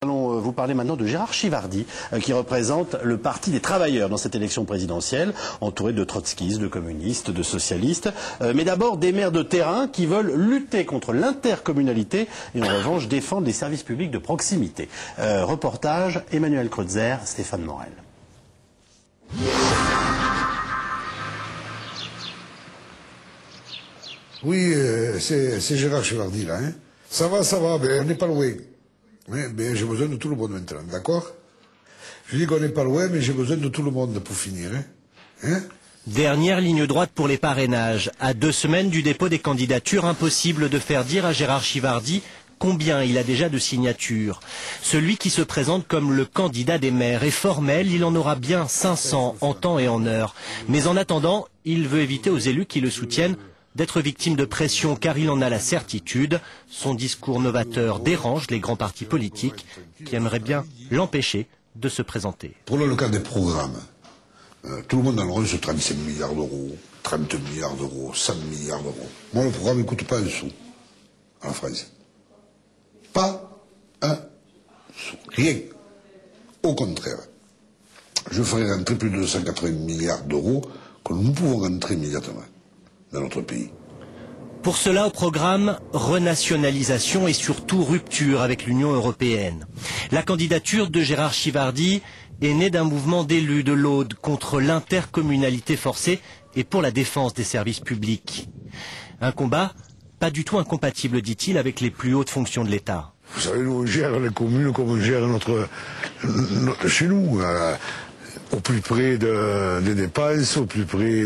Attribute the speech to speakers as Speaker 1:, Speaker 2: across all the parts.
Speaker 1: Nous allons vous parler maintenant de Gérard Chivardi, qui représente le Parti des travailleurs dans cette élection présidentielle, entouré de trotskistes, de communistes, de socialistes, mais d'abord des maires de terrain qui veulent lutter contre l'intercommunalité et en revanche défendre les services publics de proximité. Reportage Emmanuel Kreutzer, Stéphane Morel.
Speaker 2: Oui, c'est Gérard Chivardi là. Hein. Ça va, mais on n'est pas loin. Mais j'ai besoin de tout le monde maintenant, d'accord? Je dis qu'on n'est pas loin, mais j'ai besoin de tout le monde pour finir. Hein.
Speaker 3: Dernière ligne droite pour les parrainages. À 2 semaines du dépôt des candidatures, impossible de faire dire à Gérard Chivardi combien il a déjà de signatures. Celui qui se présente comme le candidat des maires est formel, il en aura bien 500 en temps et en heure. Mais en attendant, il veut éviter aux élus qui le soutiennent d'être victime de pression car il en a la certitude. Son discours novateur dérange les grands partis politiques qui aimeraient bien l'empêcher de se présenter.
Speaker 2: Prenons le cas des programmes. Tout le monde en rose 35 milliards d'euros, 30 milliards d'euros, 100 milliards d'euros. Moi, le programme ne coûte pas un sou en France. Pas un sou. Rien. Au contraire. Je ferai rentrer plus de 280 milliards d'euros que nous pouvons rentrer immédiatement dans notre pays.
Speaker 3: Pour cela, au programme, renationalisation et surtout rupture avec l'Union européenne. La candidature de Gérard Chivardi est née d'un mouvement d'élus de l'Aude contre l'intercommunalité forcée et pour la défense des services publics. Un combat pas du tout incompatible, dit-il, avec les plus hautes fonctions de l'État.
Speaker 2: Vous savez, nous on gère les communes comme on gère chez nous. Au plus près des dépenses, au plus près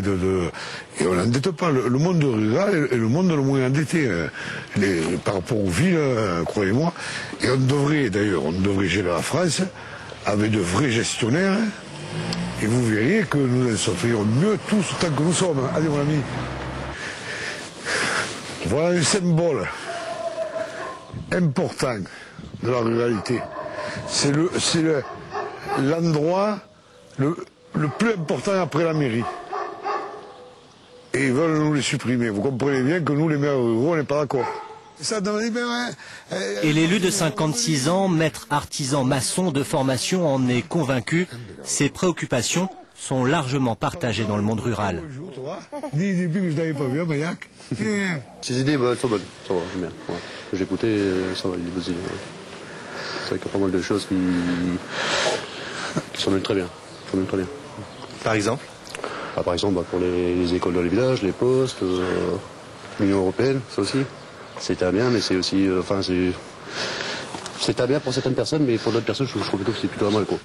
Speaker 2: Et on n'endette pas. Le monde rural est le monde le moins endetté par rapport aux villes, croyez-moi. Et on devrait gérer la France avec de vrais gestionnaires. Et vous verriez que nous en sortirons mieux tous tant que nous sommes. Allez mon ami. Voilà un symbole important de la ruralité. C'est l'endroit le plus important après la mairie. Et ils veulent nous les supprimer. Vous comprenez bien que nous, les maires ruraux, on n'est pas d'accord.
Speaker 3: Et l'élu de 56 ans, maître artisan maçon de formation, en est convaincu. Ses préoccupations sont largement partagées dans le monde rural.
Speaker 2: Dis que je n'avais pas vu, Mayac.
Speaker 4: Ces idées, sont bonnes. Ça va, j'aime bien. Ouais. J'ai écouté, ça va, il est possible. C'est vrai qu'il y a pas mal de choses qui sont très bien.
Speaker 3: Par exemple
Speaker 4: par exemple, pour les écoles dans les villages, les postes, l'Union européenne, ça aussi. C'est bien, mais c'est aussi... c'est bien pour certaines personnes, mais pour d'autres personnes, je trouve plutôt que c'est plutôt mal, quoi.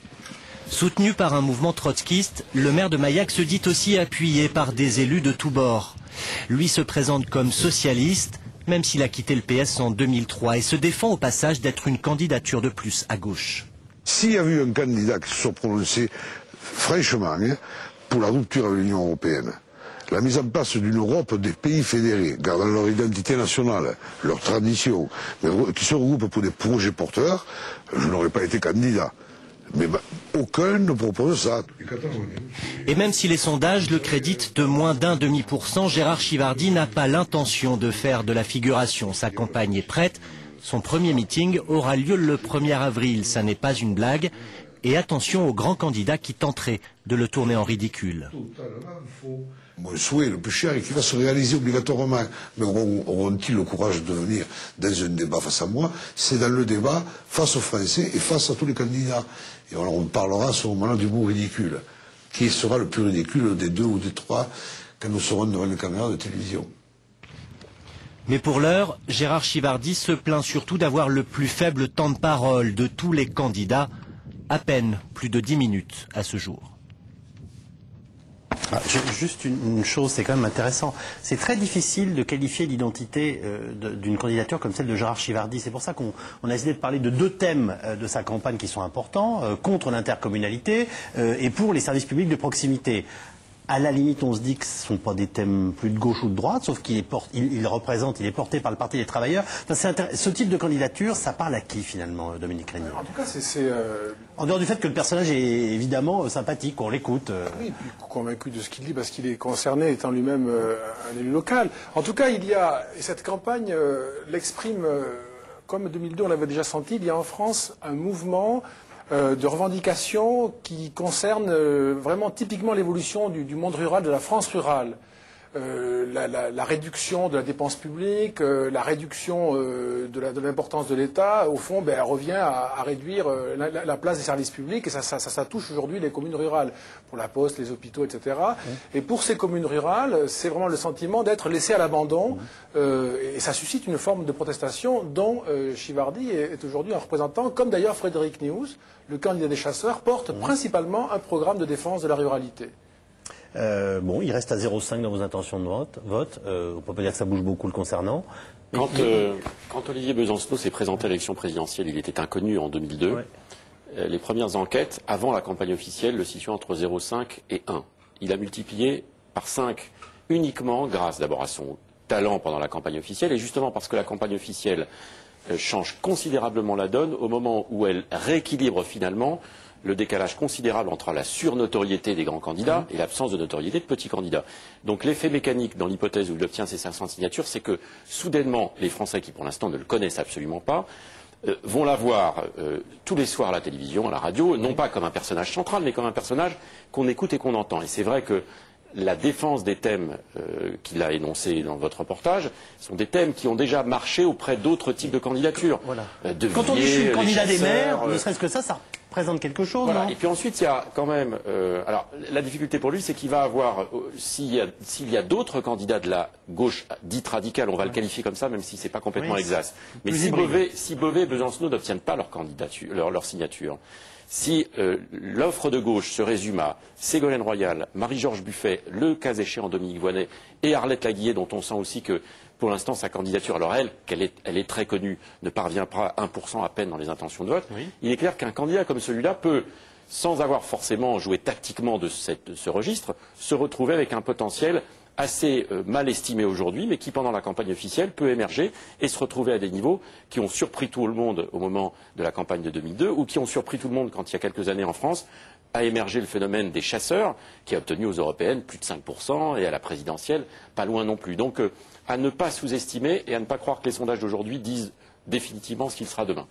Speaker 3: Soutenu par un mouvement trotskiste, le maire de Mayac se dit aussi appuyé par des élus de tous bords. Lui se présente comme socialiste, même s'il a quitté le PS en 2003, et se défend au passage d'être une candidature de plus à gauche.
Speaker 2: S'il y a eu un candidat qui se soit prononcé franchement pour la rupture avec l'Union européenne, la mise en place d'une Europe des pays fédérés, gardant leur identité nationale, leurs traditions, mais qui se regroupent pour des projets porteurs, je n'aurais pas été candidat. Mais aucun ne propose ça.
Speaker 3: Et même si les sondages le créditent de moins d'0,5%, Gérard Chivardi n'a pas l'intention de faire de la figuration. Sa campagne est prête. Son premier meeting aura lieu le 1er avril. Ça n'est pas une blague. Et attention aux grands candidats qui tenteraient de le tourner en ridicule.
Speaker 2: Mon souhait le plus cher est qu'il va se réaliser obligatoirement. Mais auront-ils le courage de venir dans un débat face à moi? C'est dans le débat face aux Français et face à tous les candidats. Et on parlera à ce moment-là du mot ridicule. Qui sera le plus ridicule des 2 ou des 3 quand nous serons devant les caméras de télévision?
Speaker 3: Mais pour l'heure, Gérard Chivardi se plaint surtout d'avoir le plus faible temps de parole de tous les candidats. À peine plus de 10 minutes à ce jour.
Speaker 1: Juste une chose, c'est quand même intéressant. C'est très difficile de qualifier l'identité d'une candidature comme celle de Gérard Chivardi. C'est pour ça qu'on a décidé de parler de 2 thèmes de sa campagne qui sont importants, contre l'intercommunalité et pour les services publics de proximité. À la limite, on se dit que ce ne sont pas des thèmes plus de gauche ou de droite, sauf qu'il est porté par le Parti des travailleurs. Enfin, ce type de candidature, ça parle à qui finalement, Dominique Régnier?
Speaker 5: En tout cas,
Speaker 1: en dehors du fait que le personnage est évidemment sympathique, qu'on l'écoute.
Speaker 5: Oui, puis convaincu de ce qu'il dit, parce qu'il est concerné, étant lui-même un élu local. En tout cas, cette campagne l'exprime comme 2002, on l'avait déjà senti, il y a en France un mouvement de revendications qui concerne vraiment typiquement l'évolution du monde rural, de la France rurale. La réduction de la dépense publique, la réduction de l'importance de l'État, au fond, elle revient à réduire la place des services publics, et ça touche aujourd'hui les communes rurales, pour la poste, les hôpitaux, etc. Et pour ces communes rurales, c'est vraiment le sentiment d'être laissé à l'abandon, et ça suscite une forme de protestation dont Chivardi est aujourd'hui un représentant, comme d'ailleurs Frédéric News, le candidat des chasseurs, porte principalement un programme de défense de la ruralité.
Speaker 1: Bon, il reste à 0,5 dans vos intentions de vote. On ne peut pas dire que ça bouge beaucoup le concernant.
Speaker 6: Quand Olivier Besancenot s'est présenté à l'élection présidentielle, il était inconnu en 2002. Ouais. Les premières enquêtes, avant la campagne officielle, le situaient entre 0,5 et 1. Il a multiplié par 5 uniquement grâce d'abord à son talent pendant la campagne officielle, et justement parce que la campagne officielle change considérablement la donne au moment où elle rééquilibre finalement le décalage considérable entre la surnotoriété des grands candidats et l'absence de notoriété de petits candidats. Donc l'effet mécanique dans l'hypothèse où il obtient ces 500 signatures, c'est que soudainement, les Français qui pour l'instant ne le connaissent absolument pas, vont la voir tous les soirs à la télévision, à la radio, non pas comme un personnage central, mais comme un personnage qu'on écoute et qu'on entend. Et c'est vrai que la défense des thèmes qu'il a énoncés dans votre reportage sont des thèmes qui ont déjà marché auprès d'autres types de candidatures.
Speaker 1: Voilà. Quand on dit je suis candidat des maires, ne serait-ce que ça présente quelque chose.
Speaker 6: Voilà.
Speaker 1: Non ?
Speaker 6: Et puis ensuite, il y a quand même... alors, la difficulté pour lui, c'est qu'il va avoir... S'il y a d'autres candidats de la gauche dite radicale, on va le qualifier comme ça, même si c'est pas complètement exact. Mais si Beauvais et Besancenot n'obtiennent pas leur signature, si l'offre de gauche se résume à Ségolène Royal, Marie-Georges Buffet, le cas échéant Dominique Voynet et Arlette Laguillet, dont on sent aussi que pour l'instant sa candidature, alors elle est très connue, ne parvient pas à 1% à peine dans les intentions de vote, il est clair qu'un candidat comme celui-là peut, sans avoir forcément joué tactiquement de ce registre, se retrouver avec un potentiel assez mal estimé aujourd'hui, mais qui, pendant la campagne officielle, peut émerger et se retrouver à des niveaux qui ont surpris tout le monde au moment de la campagne de 2002, ou qui ont surpris tout le monde quand, il y a quelques années en France, a émergé le phénomène des chasseurs, qui a obtenu aux européennes plus de 5%, et à la présidentielle, pas loin non plus. Donc, à ne pas sous-estimer et à ne pas croire que les sondages d'aujourd'hui disent définitivement ce qu'il sera demain.